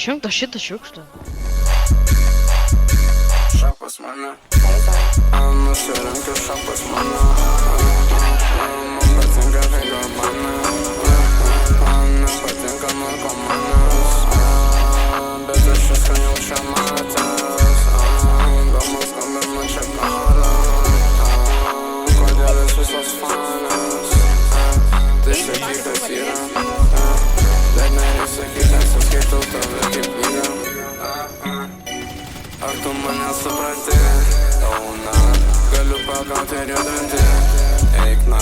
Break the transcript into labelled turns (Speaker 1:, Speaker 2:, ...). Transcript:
Speaker 1: Išjungto šitą šiukšlę.
Speaker 2: Šak pas mane, nusirenkiu šak pas mane, man patinka vegabanė, man nepatinka narkomanas, bet aš viską jau čia matęs, domas skambė man čia karą, kodėl jis visos fanas, tai sakyk kas yra, bet nereik sakyk, nes aš skaitau tave kaip knygą. Ar tu mane supranti? Jauna, galiu pagauti ir judantį. Eik na